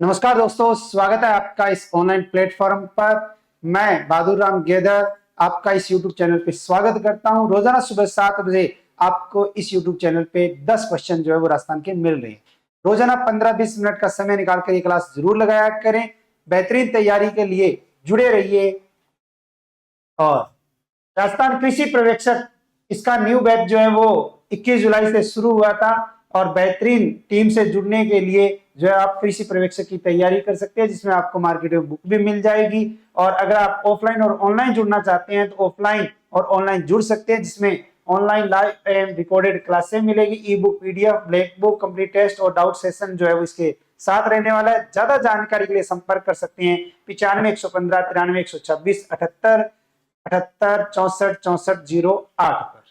नमस्कार दोस्तों, स्वागत है आपका इस ऑनलाइन प्लेटफॉर्म पर। मैं बहादुर राम गेदर आपका इस यूट्यूब चैनल पे स्वागत करता हूं। रोजाना सुबह 7 बजे आपको इस यूट्यूब चैनल पे 10 क्वेश्चन जो है वो राजस्थान के मिल रहे हैं। रोजाना 15-20 मिनट का समय निकाल कर ये क्लास जरूर लगाया करें। बेहतरीन तैयारी के लिए जुड़े रहिए। और राजस्थान कृषि पर्यवेक्षक, इसका न्यू बैच जो है वो 21 जुलाई से शुरू हुआ था और बेहतरीन टीम से जुड़ने के लिए जो है आप कृषि पर्यवेक्षक की तैयारी कर सकते हैं, जिसमें आपको मार्केट में बुक भी मिल जाएगी। और अगर आप ऑफलाइन और ऑनलाइन जुड़ना चाहते हैं तो ऑफलाइन और ऑनलाइन जुड़ सकते हैं, जिसमें ऑनलाइन लाइव एंड रिकॉर्डेड क्लासें मिलेगी, e book, PDF, black book, complete test और डाउट सेशन जो है वो इसके साथ रहने वाला है। ज्यादा जानकारी के लिए संपर्क कर सकते हैं 95 115 93 126 78 78 64 64 08 पर।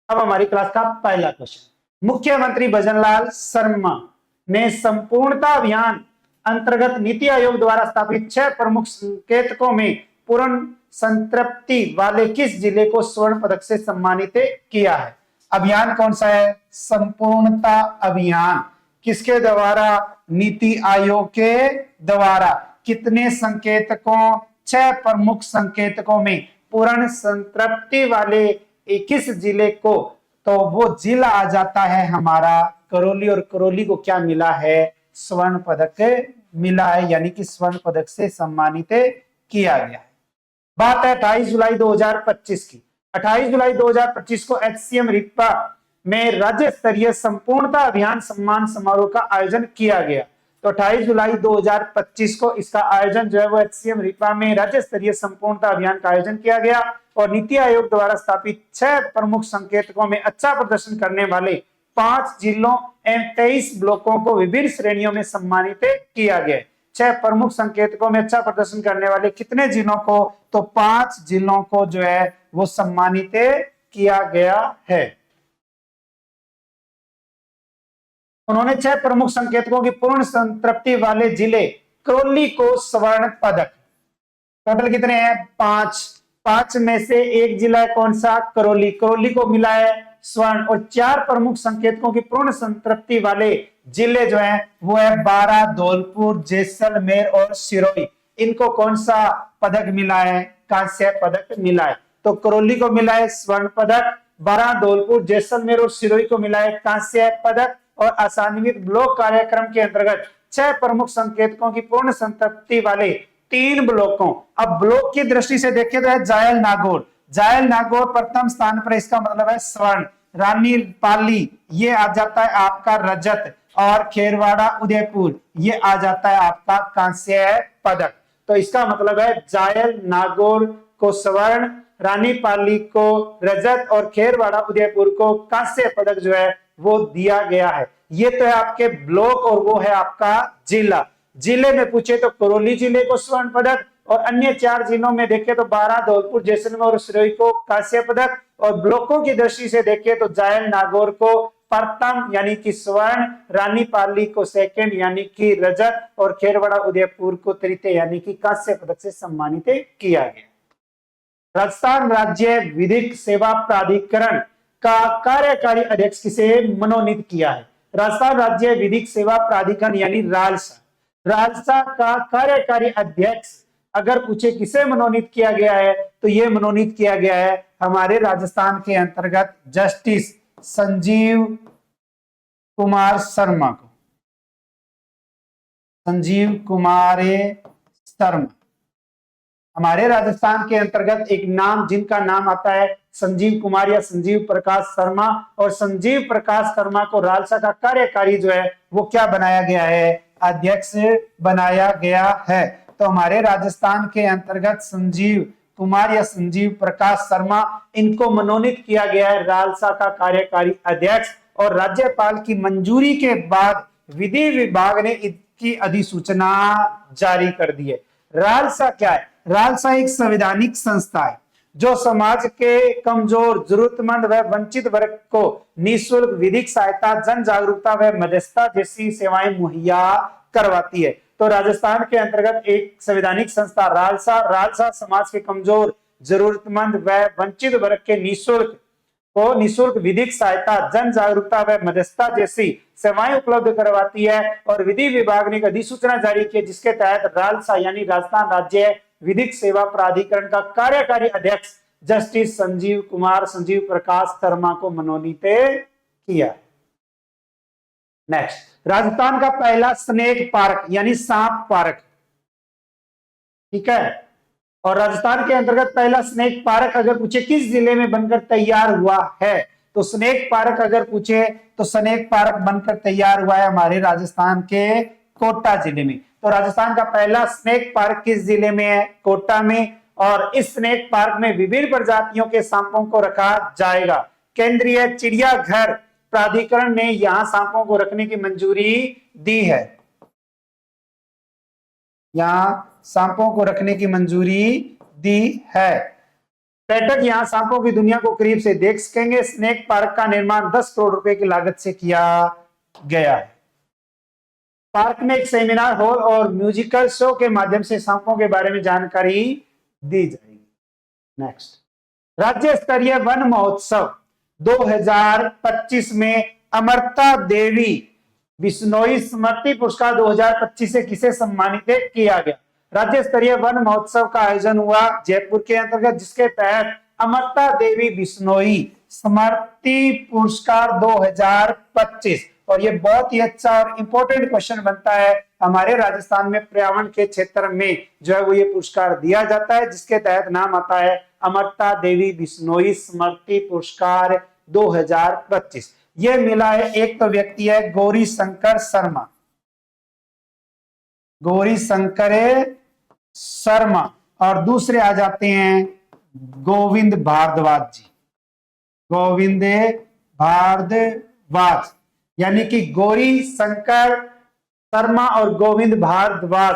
अब हमारी क्लास का पहला क्वेश्चन, मुख्यमंत्री भजनलाल शर्मा ने संपूर्णता अभियान अंतर्गत नीति आयोग द्वारा स्थापित 6 प्रमुख संकेतकों में पूर्ण संतृप्ति वाले किस जिले को स्वर्ण पदक से सम्मानित किया है? अभियान कौन सा है? संपूर्णता अभियान। किसके द्वारा? नीति आयोग के द्वारा। कितने संकेतकों? 6 प्रमुख संकेतकों में पूर्ण संतृप्ति वाले किस जिले को? तो वो जिला आ जाता है हमारा करौली। और करौली को क्या मिला है? स्वर्ण पदक मिला है, यानी कि स्वर्ण पदक से सम्मानित किया गया है। बात है 28 जुलाई 2025 की। 28 जुलाई 2025 को एचसीएम रिपा में राज्य स्तरीय संपूर्णता अभियान सम्मान समारोह का आयोजन किया गया। तो 28 जुलाई 2025 को इसका आयोजन जो है वो एचसीएम रिपा में राज्य स्तरीय संपूर्णता अभियान का आयोजन किया गया और नीति आयोग द्वारा स्थापित 6 प्रमुख संकेतकों में अच्छा प्रदर्शन करने वाले 5 जिलों एवं 23 ब्लॉकों को विभिन्न श्रेणियों में सम्मानित किया गया। 6 प्रमुख संकेतकों में अच्छा प्रदर्शन करने वाले कितने जिलों को? तो 5 जिलों को जो है वो सम्मानित किया गया है। उन्होंने 6 प्रमुख संकेतकों की पूर्ण संतृप्ति वाले जिले करौली को स्वर्ण पदक, टोटल कितने हैं? 5। 5 में से एक जिला है कौन सा? करौली। करौली को मिला है स्वर्ण। और 4 प्रमुख संकेतकों की पूर्ण संतृप्ति वाले जिले जो हैं वो है बारां, धौलपुर, जैसलमेर और सिरोही। इनको कौन सा पदक मिला है? कांस्य पदक मिला है। तो करौली को मिला है स्वर्ण पदक, बारां, धौलपुर, जैसलमेर और सिरोही को मिला है कांस्य पदक। और आसान्वित ब्लॉक कार्यक्रम के अंतर्गत 6 प्रमुख संकेतकों की पूर्ण संतृप्ति वाले 3 ब्लॉकों, अब ब्लॉक की दृष्टि से देखें तो है जायल नागौर। जायल नागौर प्रथम स्थान पर, इसका मतलब है स्वर्ण। रानी पाली ये आ जाता है आपका रजत। और खेरवाड़ा उदयपुर ये आ जाता है आपका कांस्य पदक। तो इसका मतलब है जायल नागौर को स्वर्ण, रानी पाली को रजत और खेरवाड़ा उदयपुर को कांस्य पदक जो है वो दिया गया है। ये तो है आपके ब्लॉक और वो है आपका जिला। जिले में पूछे तो करौली जिले को स्वर्ण पदक और अन्य 4 जिलों में देखें तो बारां, धौलपुर, जैसलमेर और सिरोही को कांस्य पदक। और ब्लॉकों की दृष्टि से देखें तो जायल नागौर को प्रथम यानी कि स्वर्ण, रानी पाली को सेकंड यानी कि रजत और खेरवाड़ा उदयपुर को तृतीय यानी कि कांस्य पदक से सम्मानित किया गया। राजस्थान राज्य विधिक सेवा प्राधिकरण का कार्यकारी अध्यक्ष किसे मनोनीत किया है? राजस्थान राज्य विधिक सेवा प्राधिकरण यानी रालसा, रालसा का कार्यकारी अध्यक्ष अगर पूछे किसे मनोनीत किया गया है तो यह मनोनीत किया गया है हमारे राजस्थान के अंतर्गत जस्टिस संजीव कुमार शर्मा को। संजीव कुमार शर्मा हमारे राजस्थान के अंतर्गत एक नाम, जिनका नाम आता है संजीव कुमार या संजीव प्रकाश शर्मा। और संजीव प्रकाश शर्मा को रालसा का कार्यकारी जो है वो क्या बनाया गया है? अध्यक्ष बनाया गया है। तो हमारे राजस्थान के अंतर्गत संजीव कुमार या संजीव प्रकाश शर्मा, इनको मनोनीत किया गया है रालसा का कार्यकारी अध्यक्ष। और राज्यपाल की मंजूरी के बाद विधि विभाग ने इसकी अधिसूचना जारी कर दी है। रालसा क्या है? रालसा एक संवैधानिक संस्था है जो समाज के कमजोर, जरूरतमंद व वंचित वर्ग को निःशुल्क विधिक सहायता, जन जागरूकता व मध्यस्थता जैसी सेवाएं मुहैया करवाती है। तो राजस्थान के अंतर्गत एक संवैधानिक संस्था रालसा समाज के कमजोर, जरूरतमंद व वंचित वर्ग के निःशुल्क को निःशुल्क विधिक सहायता, जन जागरूकता व मध्यस्थता जैसी सेवाएं उपलब्ध करवाती है। और विधि विभाग ने एक अधिसूचना जारी की जिसके तहत रालसा यानी राजस्थान राज्य विधिक सेवा प्राधिकरण का कार्यकारी अध्यक्ष जस्टिस संजीव प्रकाश शर्मा को मनोनीत किया। नेक्स्ट, राजस्थान का पहला स्नेक पार्क यानी सांप पार्क, ठीक है। और राजस्थान के अंतर्गत पहला स्नेक पार्क अगर पूछे किस जिले में बनकर तैयार हुआ है, तो स्नेक पार्क अगर पूछे तो स्नेक पार्क बनकर तैयार हुआ है हमारे राजस्थान के कोटा जिले में। तो राजस्थान का पहला स्नेक पार्क किस जिले में है? कोटा में। और इस स्नेक पार्क में विभिन्न प्रजातियों के सांपों को रखा जाएगा। केंद्रीय चिड़ियाघर प्राधिकरण ने यहां सांपों को रखने की मंजूरी दी है। यहां सांपों को रखने की मंजूरी दी है। पर्यटक यहां सांपों की दुनिया को करीब से देख सकेंगे। स्नेक पार्क का निर्माण 10 करोड़ रुपए की लागत से किया गया है। पार्क में एक सेमिनार हॉल और म्यूजिकल शो के माध्यम से सांपों के बारे में जानकारी दी जाएगी। नेक्स्ट, राज्य स्तरीय वन महोत्सव 2025 में अमृता देवी बिश्नोई स्मृति पुरस्कार 2025 से किसे सम्मानित किया गया? राज्य स्तरीय वन महोत्सव का आयोजन हुआ जयपुर के अंतर्गत, जिसके तहत अमृता देवी बिश्नोई स्मृति पुरस्कार 2025, और ये बहुत ही अच्छा और इंपॉर्टेंट क्वेश्चन बनता है हमारे राजस्थान में पर्यावरण के क्षेत्र में जो है वो ये पुरस्कार दिया जाता है, जिसके तहत नाम आता है अमृता देवी बिश्नोई स्मृति पुरस्कार 2025। ये मिला है, एक तो व्यक्ति है गौरी शंकर शर्मा, गौरी शंकर शर्मा, और दूसरे आ जाते हैं गोविंद भारद्वाज जी, गोविंद भारद्वाज, यानी कि गौरी शंकर शर्मा और गोविंद भारद्वाज,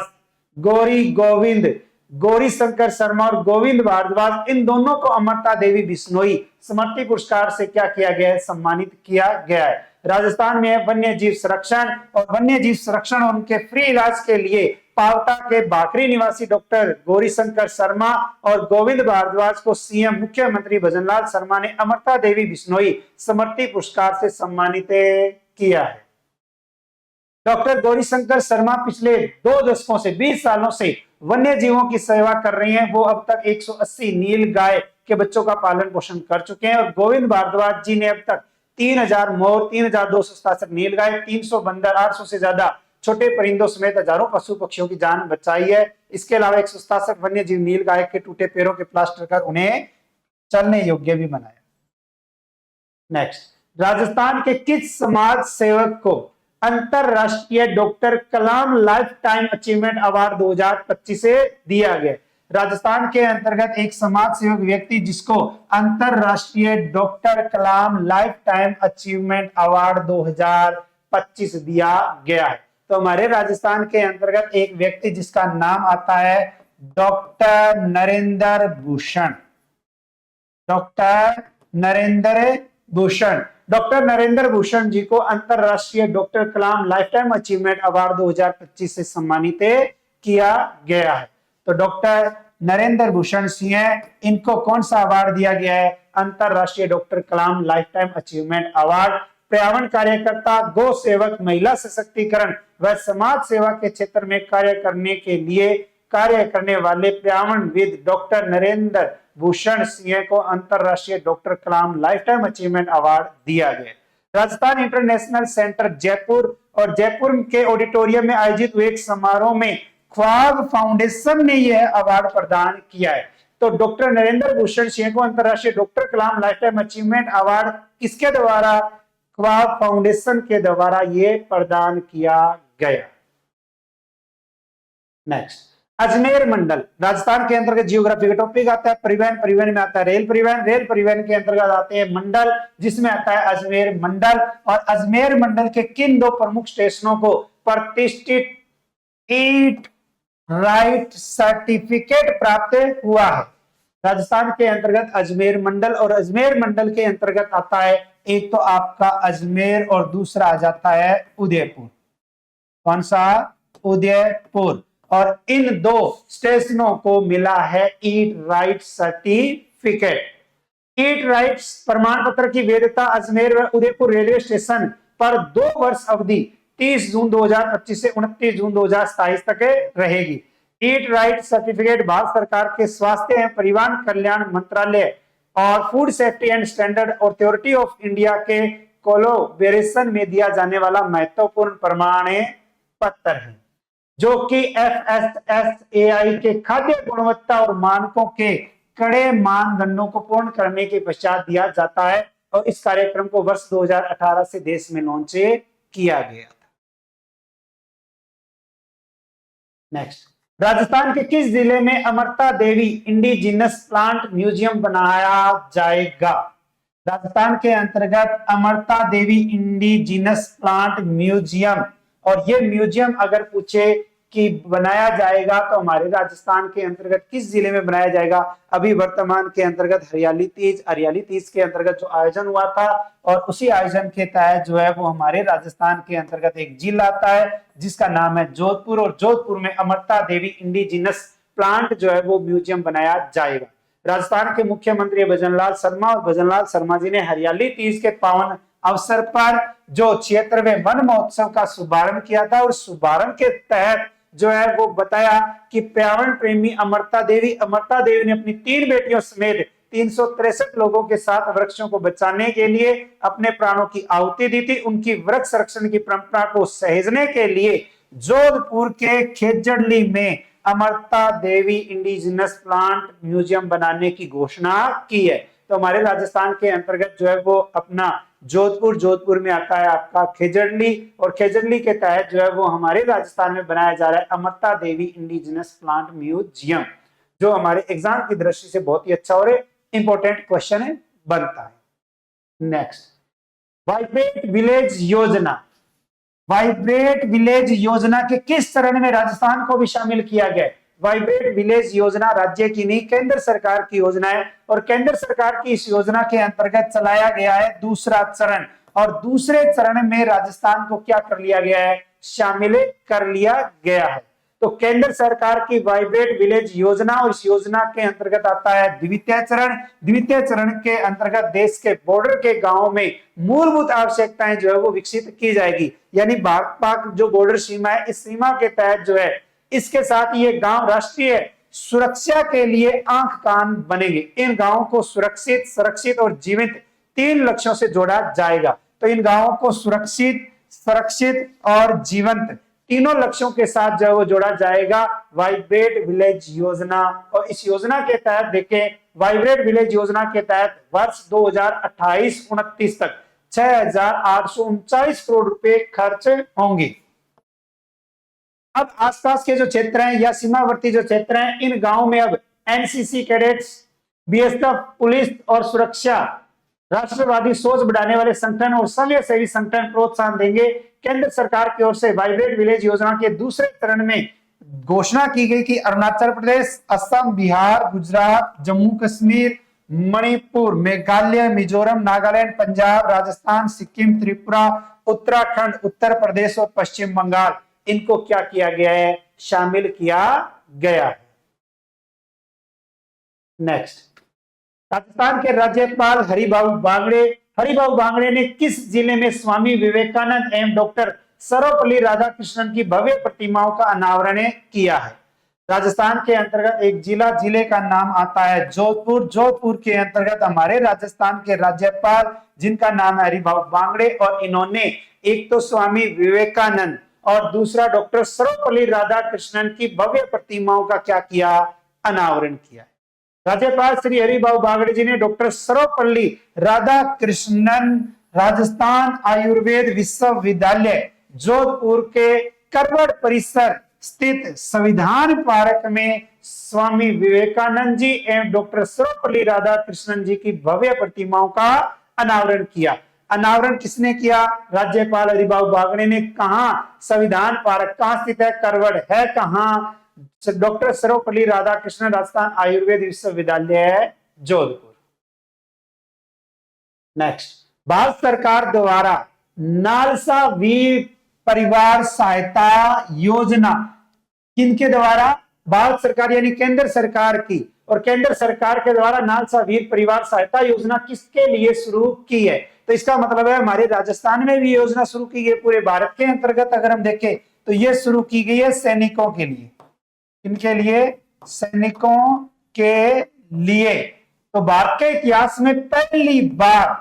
गौरी शंकर शर्मा और गोविंद भारद्वाज, इन दोनों को अमृता देवी बिश्नोई स्मृति पुरस्कार से क्या किया गया है? सम्मानित किया गया है। राजस्थान में वन्य जीव संरक्षण और उनके फ्री इलाज के लिए पावटा के बाकरी निवासी डॉक्टर गौरी शंकर शर्मा और गोविंद भारद्वाज को सीएम मुख्यमंत्री भजनलाल शर्मा ने अमृता देवी बिश्नोई स्मृति पुरस्कार से सम्मानित किया है। डॉक्टर गौरी शंकर शर्मा पिछले 2 दशकों से 20 सालों से वन्य जीवों की सेवा कर रही हैं। वो अब तक 180 नील गाय के बच्चों का पालन पोषण कर चुके हैं। और गोविंद भारद्वाज जी ने अब तक 3000 मोर, 3267 नील गाय, 300 बंदर, 800 से ज्यादा छोटे परिंदों समेत हजारों पशु पक्षियों की जान बचाई है। इसके अलावा 167 वन्य जीव नील गाय के टूटे पैरों के प्लास्टर कर उन्हें चलने योग्य भी बनाया। नेक्स्ट, राजस्थान के किस समाज सेवक को अंतरराष्ट्रीय doctor Kalam lifetime achievement award 2025 से दिया गया? राजस्थान के अंतर्गत एक समाज सेवक व्यक्ति जिसको अंतरराष्ट्रीय doctor Kalam lifetime achievement award 2025 दिया गया है। तो हमारे राजस्थान के अंतर्गत एक व्यक्ति जिसका नाम आता है doctor Narendra Bhushan, doctor Narendra Bhushan. Doctor Narendra Bhushan ji को अंतरराष्ट्रीय doctor Kalam lifetime achievement award 2025 से सम्मानित किया गया है। तो डॉक्टर नरेंद्र भूषण सिंह है, इनको कौन सा अवार्ड दिया गया है? अंतरराष्ट्रीय doctor Kalam lifetime achievement award. पर्यावरण कार्यकर्ता, गौ सेवक, महिला सशक्तिकरण व समाज सेवा के क्षेत्र में कार्य करने के लिए कार्य करने वाले पर्यावरणविद डॉक्टर नरेंद्र भूषण सिंह को अंतरराष्ट्रीय doctor Kalam lifetime achievement award दिया गया। राजस्थान इंटरनेशनल सेंटर जयपुर और जयपुर के ऑडिटोरियम में आयोजित हुए एक समारोह में ख्वाब फाउंडेशन ने यह अवार्ड प्रदान किया है। तो डॉक्टर नरेंद्र भूषण सिंह को अंतरराष्ट्रीय doctor Kalam lifetime achievement award किसके द्वारा? ख्वाब फाउंडेशन के द्वारा यह प्रदान किया गया। नेक्स्ट, अजमेर मंडल राजस्थान के अंतर्गत जियोग्राफी का टॉपिक आता है। परिवहन में आता है रेल परिवहन के अंतर्गत आते हैं मंडल, जिसमें आता है अजमेर मंडल। और अजमेर मंडल के किन 2 प्रमुख स्टेशनों को प्रतिष्ठित ईट राइट सर्टिफिकेट प्राप्त हुआ है? राजस्थान के अंतर्गत अजमेर मंडल, और अजमेर मंडल के अंतर्गत आता है एक तो आपका अजमेर और दूसरा आ जाता है उदयपुर। कौन सा? उदयपुर। और इन 2 स्टेशनों को मिला है ईट राइट सर्टिफिकेट। ईट राइट्स प्रमाण पत्र की वैधता अजमेर व उदयपुर रेलवे स्टेशन पर 2 वर्ष अवधि 30 जून 2025 से 29 जून 2027 तक रहेगी। ईट राइट सर्टिफिकेट भारत सरकार के स्वास्थ्य एवं परिवार कल्याण मंत्रालय और food safety and standard authority of India के कोलैबोरेशन में दिया जाने वाला महत्वपूर्ण प्रमाण पत्र है, जो कि FSSAI के खाद्य गुणवत्ता और मानकों के कड़े मानदंडों को पूर्ण करने के पश्चात दिया जाता है। और इस कार्यक्रम को वर्ष 2018 से देश में लॉन्च किया गया था। नेक्स्ट, राजस्थान के किस जिले में Amrita Devi indigenous plant museum बनाया जाएगा? राजस्थान के अंतर्गत Amrita Devi indigenous plant museum, और ये म्यूजियम अगर पूछे कि बनाया जाएगा तो हमारे राजस्थान के अंतर्गत किस जिले में बनाया जाएगा? अभी वर्तमान के अंतर्गत हरियाली तीज के अंतर्गत जो आयोजन हुआ था, और उसी आयोजन के तहत जो है वो हमारे राजस्थान के अंतर्गत एक जिला आता है जिसका नाम है जोधपुर, और जोधपुर में अमृता देवी इंडिजिनस प्लांट जो है वो म्यूजियम बनाया जाएगा। राजस्थान के मुख्यमंत्री भजनलाल शर्मा, और भजनलाल शर्मा जी ने हरियाली तीज के पावन अवसर पर जो 76वें वन महोत्सव का शुभारंभ किया था, और शुभारंभ के तहत जो है वो बताया कि पर्यावरण प्रेमी अमृता देवी ने अपनी 3 बेटियों समेत 363 लोगों के साथ वृक्षों को बचाने के लिए अपने प्राणों की आहुति दी थी। उनकी वृक्ष संरक्षण की परंपरा को सहेजने के लिए जोधपुर के खेजड़ली में Amrita Devi indigenous plant museum बनाने की घोषणा की है। तो हमारे राजस्थान के अंतर्गत जो है वो अपना जोधपुर में आता है आपका खेजड़ली, और खेजड़ली के तहत जो है वो हमारे राजस्थान में बनाया जा रहा है Amrita Devi indigenous plant museum, जो हमारे एग्जाम की दृष्टि से बहुत ही अच्छा और इंपॉर्टेंट क्वेश्चन है बनता है। नेक्स्ट, वाइब्रेट विलेज योजना के किस चरण में राजस्थान को भी शामिल किया गया? वाइब्रेट विलेज योजना राज्य की नहीं केंद्र सरकार की योजना है, और केंद्र सरकार की इस योजना के अंतर्गत चलाया गया है दूसरा चरण, और दूसरे चरण में राजस्थान को क्या कर लिया गया है? शामिल कर लिया गया है। तो केंद्र सरकार की वाइब्रेट विलेज योजना, और इस योजना के अंतर्गत आता है द्वितीय चरण के अंतर्गत देश के बॉर्डर के गांवों में मूलभूत आवश्यकताएं जो है वो विकसित की जाएगी। यानी भारत पाक जो बॉर्डर सीमा है, इस सीमा के तहत जो है इसके साथ ये गांव राष्ट्रीय सुरक्षा के लिए आंख कान बनेंगे। इन गांवों को सुरक्षित और जीवित 3 लक्ष्यों से जोड़ा जाएगा। तो इन गांवों को सुरक्षित और जीवंत तीनों लक्ष्यों के साथ जो है वो जोड़ा जाएगा वाइब्रेट विलेज योजना। और इस योजना के तहत देखें, वाइब्रेट विलेज योजना के तहत वर्ष 2028-29 तक 6,839 करोड़ रुपए खर्च होंगे। अब आसपास के जो क्षेत्र हैं या सीमावर्ती जो क्षेत्र हैं, इन गांवों में अब एनसीसी कैडेट्स, बीएसएफ, पुलिस और सुरक्षा, राष्ट्रवादी सोच बढ़ाने वाले संगठन और समाजसेवी संगठन प्रोत्साहन देंगे। केंद्र सरकार की ओर से वाइब्रेट विलेज योजना के दूसरे चरण में घोषणा की गई कि अरुणाचल प्रदेश, असम, बिहार, गुजरात, जम्मू कश्मीर, मणिपुर, मेघालय, मिजोरम, नागालैंड, पंजाब, राजस्थान, सिक्किम, त्रिपुरा, उत्तराखंड, उत्तर प्रदेश और पश्चिम बंगाल, इनको क्या किया गया है? शामिल किया गया है। नेक्स्ट, राजस्थान के राज्यपाल हरिभाऊ बांगड़े ने किस जिले में स्वामी विवेकानंद एवं डॉक्टर सर्वपल्ली राधाकृष्णन की भव्य प्रतिमाओं का अनावरण किया है? राजस्थान के अंतर्गत एक जिले का नाम आता है जोधपुर के अंतर्गत हमारे राजस्थान के राज्यपाल जिनका नाम है हरिभाऊ बांगड़े, और इन्होंने एक तो स्वामी विवेकानंद और दूसरा डॉक्टर सर्वपल्ली राधाकृष्णन की भव्य प्रतिमाओं का क्या किया? अनावरण किया। राज्यपाल श्री हरिभाऊ बांगड़े जी ने डॉक्टर सर्वपल्ली राधाकृष्णन राजस्थान आयुर्वेद विश्वविद्यालय जोधपुर के करवड़ परिसर स्थित संविधान पार्क में स्वामी विवेकानंद जी एवं डॉक्टर सर्वपल्ली राधाकृष्णन जी की भव्य प्रतिमाओं का अनावरण किया। अनावरण किसने किया? राज्यपाल हरिभाऊ बांगड़े ने। कहा? संविधान पार्क कहां स्थित है? करवड़ है कहां? डॉक्टर सर्वपल्ली राधाकृष्णन राजस्थान आयुर्वेद विश्वविद्यालय जोधपुर। नेक्स्ट, भारत सरकार द्वारा नालसा वीर परिवार सहायता योजना किनके द्वारा? भारत सरकार यानी केंद्र सरकार की, और केंद्र सरकार के द्वारा नालसा वीर परिवार सहायता योजना किसके लिए शुरू की है? तो इसका मतलब है हमारे राजस्थान में भी योजना शुरू की गई, पूरे भारत के अंतर्गत अगर हम देखें तो ये शुरू की गई है सैनिकों के लिए। इनके लिए, सैनिकों के लिए। तो भारत के इतिहास में पहली बार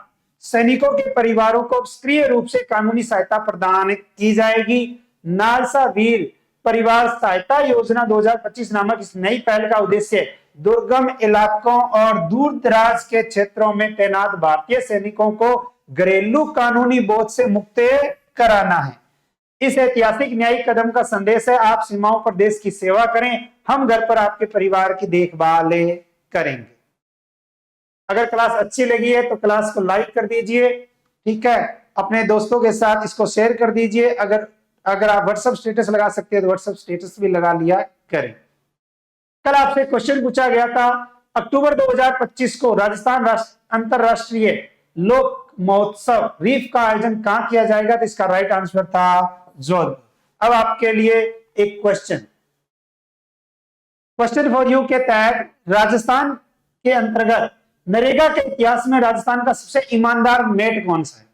सैनिकों के परिवारों को सक्रिय रूप से कानूनी सहायता प्रदान की जाएगी। नालसा वीर परिवार सहायता योजना 2025 नामक इस नई पहल का उद्देश्य दुर्गम इलाकों और दूर दराज के क्षेत्रों में तैनात भारतीय सैनिकों को घरेलू कानूनी बोझ से मुक्त कराना है। इस ऐतिहासिक न्यायिक कदम का संदेश है, आप सीमाओं पर देश की सेवा करें, हम घर पर आपके परिवार की देखभाल करेंगे। अगर क्लास अच्छी लगी है तो क्लास को लाइक कर दीजिए, ठीक है, अपने दोस्तों के साथ इसको शेयर कर दीजिए। अगर आप व्हाट्सएप स्टेटस लगा सकते हैं तो व्हाट्सएप स्टेटस भी लगा लिया करें। कल आपसे क्वेश्चन पूछा गया था, अक्टूबर 2025 को राजस्थान अंतरराष्ट्रीय लोक महोत्सव रीफ का आयोजन कहां किया जाएगा? तो इसका राइट आंसर था जोधपुर। अब आपके लिए एक क्वेश्चन फॉर यू के तहत राजस्थान के अंतर्गत नरेगा के इतिहास में राजस्थान का सबसे ईमानदार मेट कौन सा है?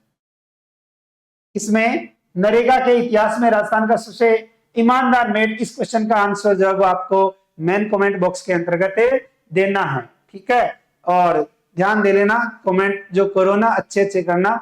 इसमें नरेगा के इतिहास में राजस्थान का सबसे ईमानदार मेट, इस क्वेश्चन का आंसर जो है आपको मेन कमेंट बॉक्स के अंतर्गत देना है, ठीक है। और ध्यान दे लेना, कमेंट जो करो ना अच्छे करना।